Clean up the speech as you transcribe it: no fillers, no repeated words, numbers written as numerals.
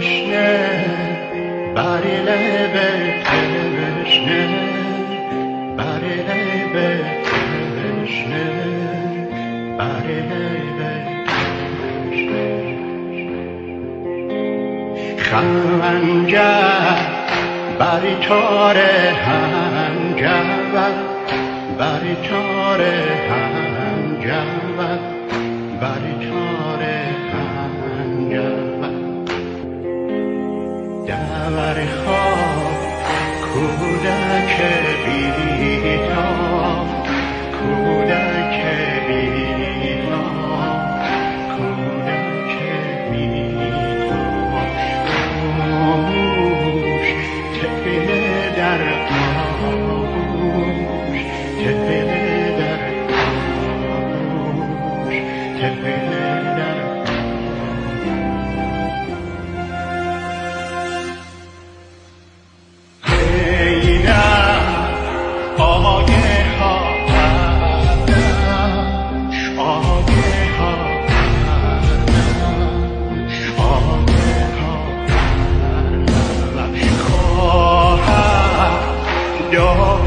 تشنه بری لب تشنه بری لب تشنه بری لب تشنه خنجر بری تار هنجر بری تار هنجر بری تار هنجر در خواب کودک بیدار کودک بیدار کودک بیدار خاموش طفل در آغوش طفل در آغوش طفل در خواهم داغ